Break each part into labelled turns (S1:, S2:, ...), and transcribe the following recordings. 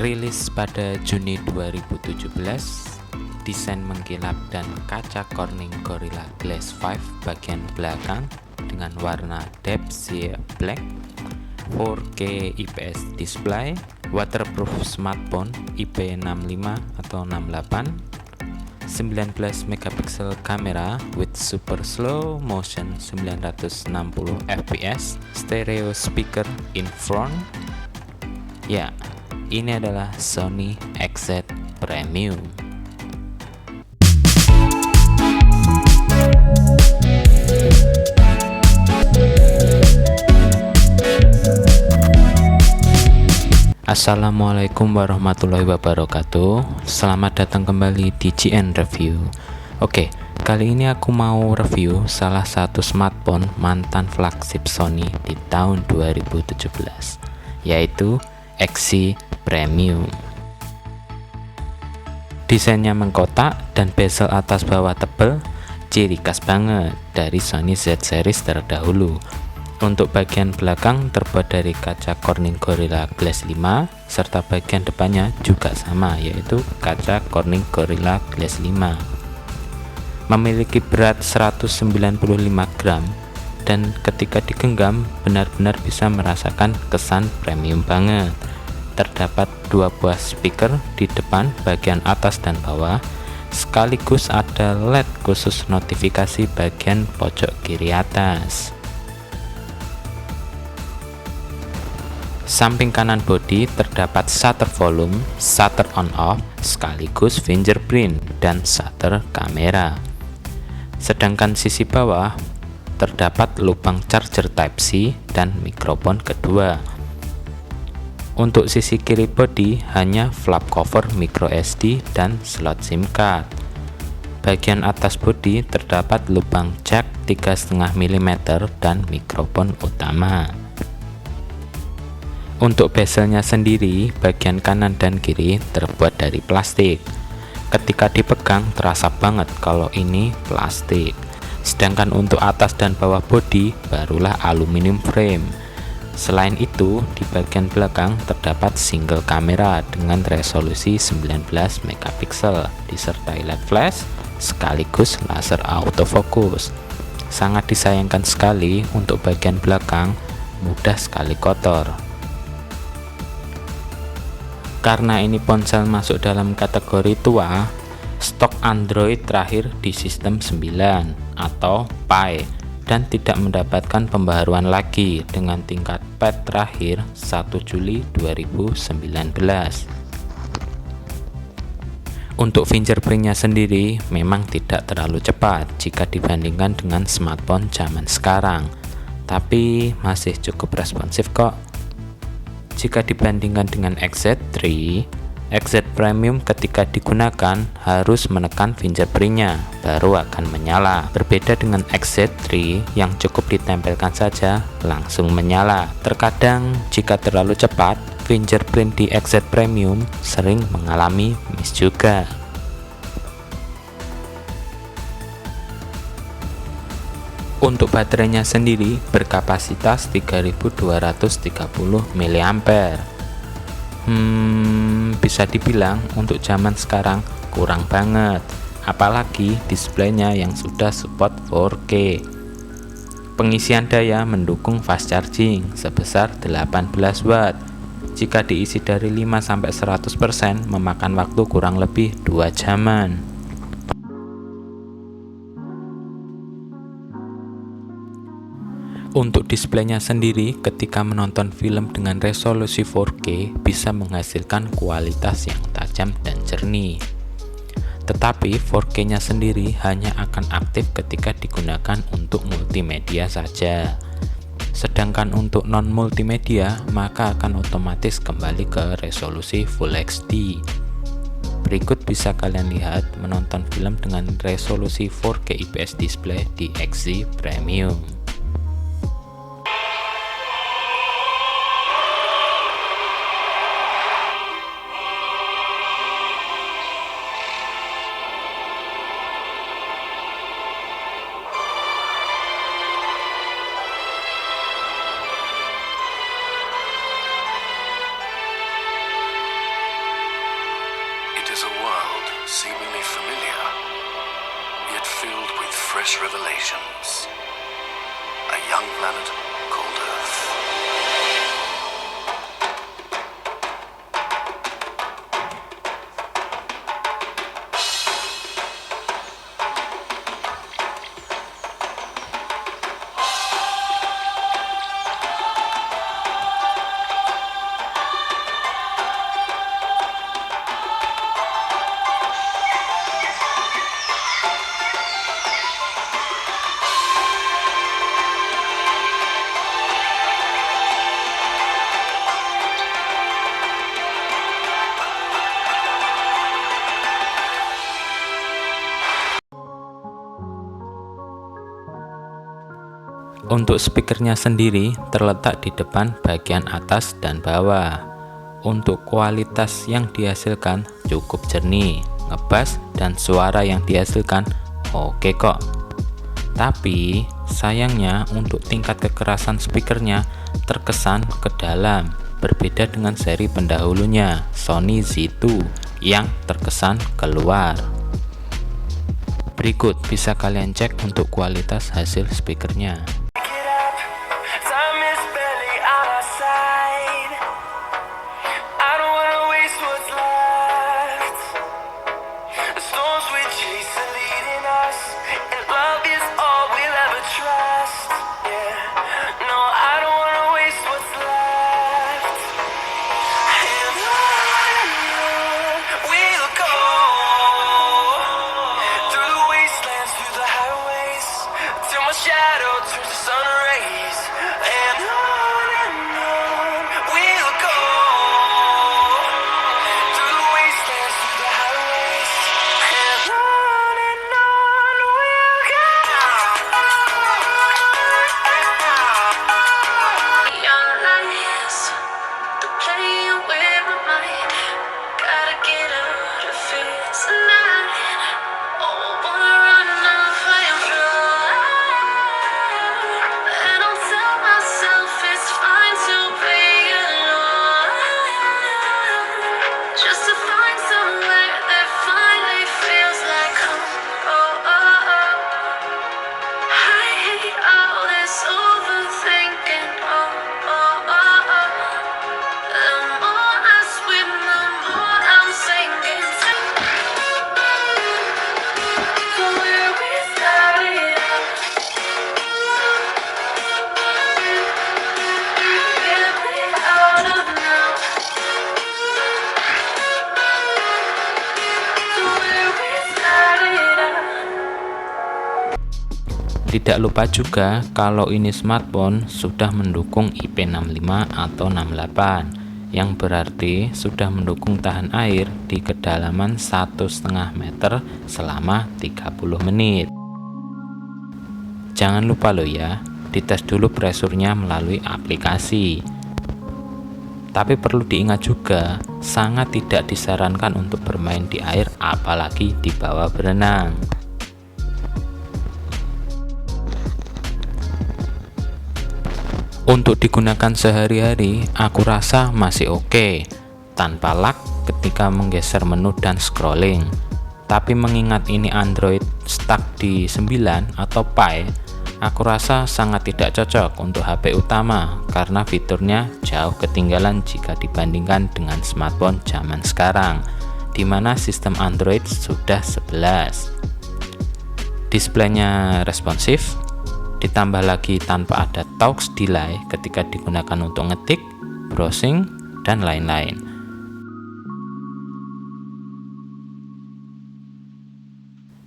S1: Rilis pada Juni 2017, desain mengkilap dan kaca Corning Gorilla Glass 5 bagian belakang dengan warna Depth Sea Black, 4K IPS display, waterproof smartphone IP65 atau 68, 19 megapiksel kamera with super slow motion 960 fps, stereo speaker in front. Ya, ini adalah Sony XZ Premium. Assalamualaikum warahmatullahi wabarakatuh. Selamat datang kembali di GN Review. Oke, kali ini aku mau review salah satu smartphone mantan flagship Sony di tahun 2017, yaitu XZ Premium. Desainnya mengkotak dan bezel atas bawah tebal, ciri khas banget dari Sony Z series terdahulu. Untuk bagian belakang terbuat dari kaca Corning Gorilla Glass 5, serta bagian depannya juga sama, yaitu kaca Corning Gorilla Glass 5. Memiliki berat 195 gram dan ketika digenggam benar-benar bisa merasakan kesan premium banget. Terdapat dua buah speaker di depan bagian atas dan bawah, sekaligus ada LED khusus notifikasi bagian pojok kiri atas. Samping kanan bodi terdapat shutter volume, shutter on off, sekaligus fingerprint dan shutter kamera. Sedangkan sisi bawah terdapat lubang charger Type-C dan mikrofon kedua. Untuk sisi kiri bodi hanya flap cover micro SD dan slot SIM card. Bagian atas bodi terdapat lubang jack 3,5 mm dan mikrofon utama. Untuk bezelnya sendiri, bagian kanan dan kiri terbuat dari plastik. Ketika dipegang terasa banget kalau ini plastik. Sedangkan untuk atas dan bawah bodi barulah aluminium frame. Selain itu, di bagian belakang terdapat single kamera dengan resolusi 19 megapiksel disertai LED flash sekaligus laser autofocus. Sangat disayangkan sekali untuk bagian belakang mudah sekali kotor. Karena ini ponsel masuk dalam kategori tua, stok Android terakhir di sistem 9 atau Pie dan tidak mendapatkan pembaharuan lagi dengan tingkat patch terakhir 1 Juli 2019. Untuk fingerprintnya sendiri memang tidak terlalu cepat jika dibandingkan dengan smartphone zaman sekarang, tapi masih cukup responsif kok. Jika dibandingkan dengan XZ3, XZ Premium ketika digunakan harus menekan fingerprintnya baru akan menyala. Berbeda dengan XZ3 yang cukup ditempelkan saja langsung menyala. Terkadang jika terlalu cepat, fingerprint di XZ Premium sering mengalami miss juga. Untuk baterainya sendiri berkapasitas 3230 mAh. Bisa dibilang untuk zaman sekarang kurang banget, apalagi displaynya yang sudah support 4K. Pengisian daya mendukung fast charging sebesar 18 watt. Jika diisi dari 5-100% memakan waktu kurang lebih 2 jaman. Untuk displaynya sendiri, ketika menonton film dengan resolusi 4K bisa menghasilkan kualitas yang tajam dan jernih. Tetapi 4K-nya sendiri hanya akan aktif ketika digunakan untuk multimedia saja. Sedangkan untuk non-multimedia, maka akan otomatis kembali ke resolusi Full HD. Berikut bisa kalian lihat menonton film dengan resolusi 4K IPS display di XZ Premium.
S2: seemingly familiar, yet filled with fresh revelations. A young planet called Earth.
S1: Untuk speakernya sendiri terletak di depan bagian atas dan bawah. Untuk kualitas yang dihasilkan cukup jernih, ngebass dan suara yang dihasilkan oke kok. Tapi sayangnya untuk tingkat kekerasan speakernya terkesan ke dalam, berbeda dengan seri pendahulunya Sony Z2 yang terkesan keluar. Berikut bisa kalian cek untuk kualitas hasil speakernya.
S2: Shadow turns to sun rays, and on we'll go through the wastelands, through the highways, and on we'll go. Young lions, they're playing with my mind. Gotta get out of here tonight. Oh, wanna run off and fly.
S1: Tidak lupa juga kalau ini smartphone sudah mendukung IP65 atau 68, yang berarti sudah mendukung tahan air di kedalaman 1,5 meter selama 30 menit. Jangan lupa loh ya, dites dulu presurnya melalui aplikasi. Tapi perlu diingat juga, sangat tidak disarankan untuk bermain di air apalagi di bawah berenang. Untuk digunakan sehari-hari, aku rasa masih oke, tanpa lag ketika menggeser menu dan scrolling. Tapi mengingat ini Android stuck di 9 atau Pie, aku rasa sangat tidak cocok untuk HP utama karena fiturnya jauh ketinggalan jika dibandingkan dengan smartphone zaman sekarang, di mana sistem Android sudah 11. Displaynya responsif, ditambah lagi tanpa ada touch delay ketika digunakan untuk ngetik, browsing, dan lain-lain.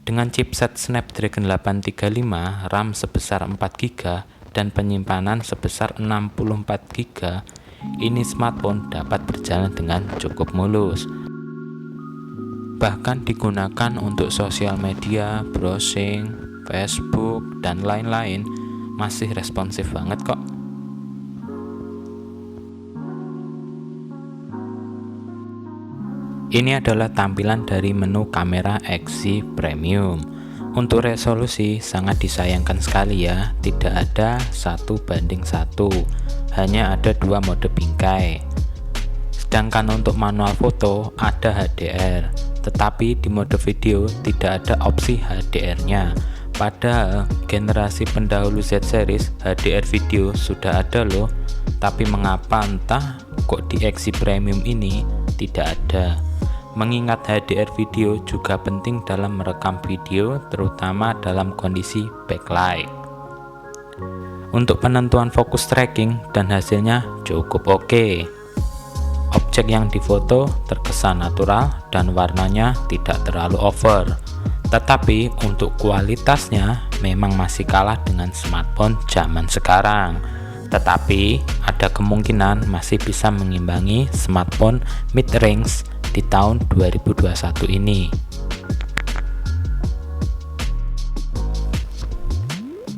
S1: Dengan chipset Snapdragon 835, RAM sebesar 4GB, dan penyimpanan sebesar 64GB, ini smartphone dapat berjalan dengan cukup mulus. Bahkan digunakan untuk sosial media, browsing, Facebook, dan lain-lain masih responsif banget kok. Ini adalah tampilan dari menu kamera XZ Premium. Untuk resolusi sangat disayangkan sekali ya, tidak ada 1:1, hanya ada 2 mode bingkai. Sedangkan untuk manual foto ada HDR, tetapi di mode video tidak ada opsi HDR-nya. Pada generasi pendahulu Z series, HDR video sudah ada loh, tapi mengapa entah kok di XZ Premium ini tidak ada. Mengingat HDR video juga penting dalam merekam video, terutama dalam kondisi backlight. Untuk penentuan fokus tracking dan hasilnya cukup oke. Objek yang difoto terkesan natural dan warnanya tidak terlalu over. Tetapi untuk kualitasnya memang masih kalah dengan smartphone zaman sekarang. Tetapi ada kemungkinan masih bisa mengimbangi smartphone mid-range di tahun 2021 ini.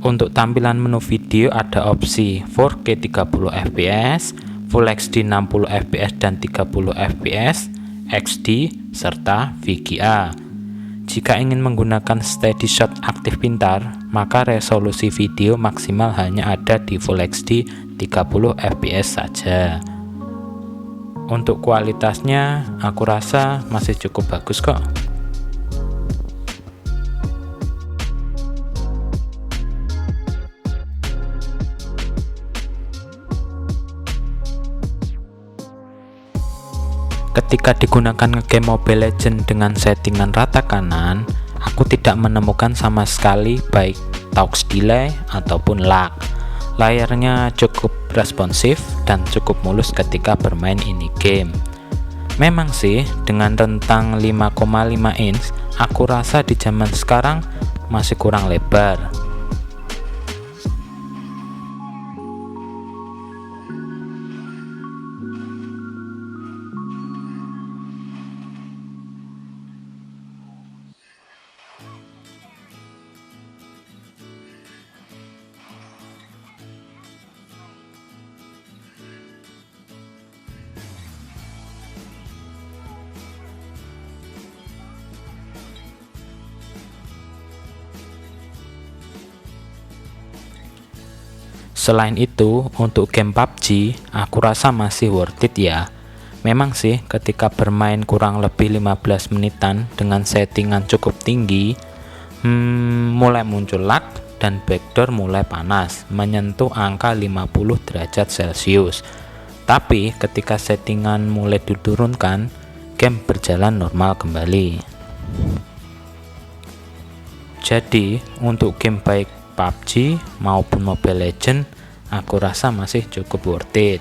S1: Untuk tampilan menu video ada opsi 4K 30 fps, Full HD 60 fps dan 30 fps, XD, serta VGA. Jika ingin menggunakan steady shot aktif pintar, maka resolusi video maksimal hanya ada di Full HD 30 fps saja. Untuk kualitasnya, aku rasa masih cukup bagus kok. Ketika digunakan game Mobile Legends dengan settingan rata kanan, aku tidak menemukan sama sekali baik aux delay ataupun lag. Layarnya cukup responsif dan cukup mulus ketika bermain ini game. Memang sih, dengan rentang 5,5 inch, aku rasa di zaman sekarang masih kurang lebar. Selain itu, untuk game PUBG, aku rasa masih worth it ya. Memang sih, ketika bermain kurang lebih 15 menitan dengan settingan cukup tinggi, mulai muncul lag dan backdoor mulai panas, menyentuh angka 50 derajat Celcius. Tapi ketika settingan mulai diturunkan, game berjalan normal kembali. Jadi, untuk game baik PUBG maupun Mobile Legends, aku rasa masih cukup worth it.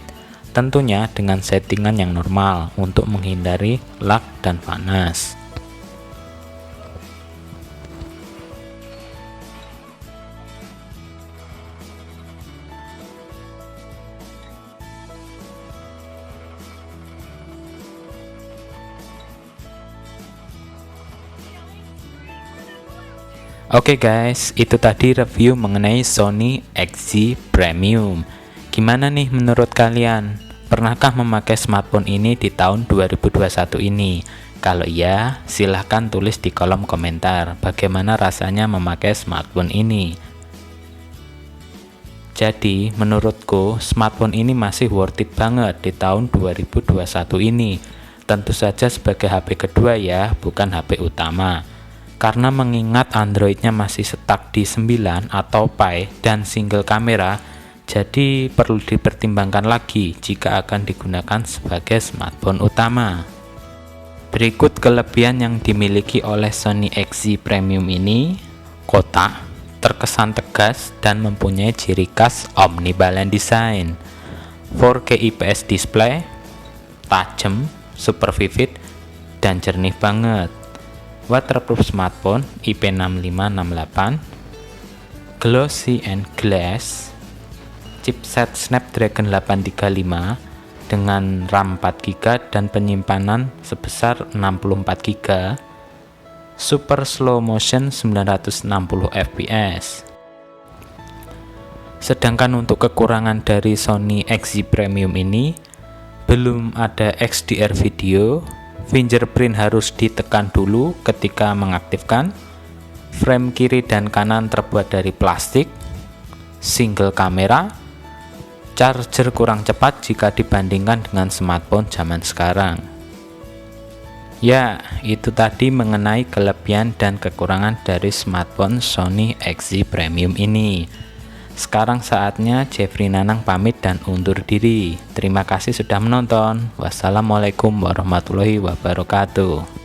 S1: Tentunya dengan settingan yang normal untuk menghindari lag dan panas. Oke guys, itu tadi review mengenai Sony XZ Premium. Gimana nih menurut kalian? Pernahkah memakai smartphone ini di tahun 2021 ini? Kalau iya, silahkan tulis di kolom komentar bagaimana rasanya memakai smartphone ini. Jadi, menurutku smartphone ini masih worth it banget di tahun 2021 ini. Tentu saja sebagai HP kedua ya, bukan HP utama. Karena mengingat Androidnya masih stuck di 9 atau Pie dan single kamera, jadi perlu dipertimbangkan lagi jika akan digunakan sebagai smartphone utama. Berikut kelebihan yang dimiliki oleh Sony XZ Premium ini. Kotak, terkesan tegas dan mempunyai ciri khas omnibalance design. 4K IPS display, tajam, super vivid, dan jernih banget. Waterproof smartphone IP6568, glossy and glass, chipset Snapdragon 835 dengan RAM 4GB dan penyimpanan sebesar 64GB, super slow motion 960 fps. Sedangkan untuk kekurangan dari Sony XZ Premium ini, belum ada XDR video, fingerprint harus ditekan dulu ketika mengaktifkan, frame kiri dan kanan terbuat dari plastik, single kamera, charger kurang cepat jika dibandingkan dengan smartphone zaman sekarang. Ya, itu tadi mengenai kelebihan dan kekurangan dari smartphone Sony XZ Premium ini. Sekarang saatnya Jeffrey Nanang pamit dan undur diri. Terima kasih sudah menonton. Wassalamualaikum warahmatullahi wabarakatuh.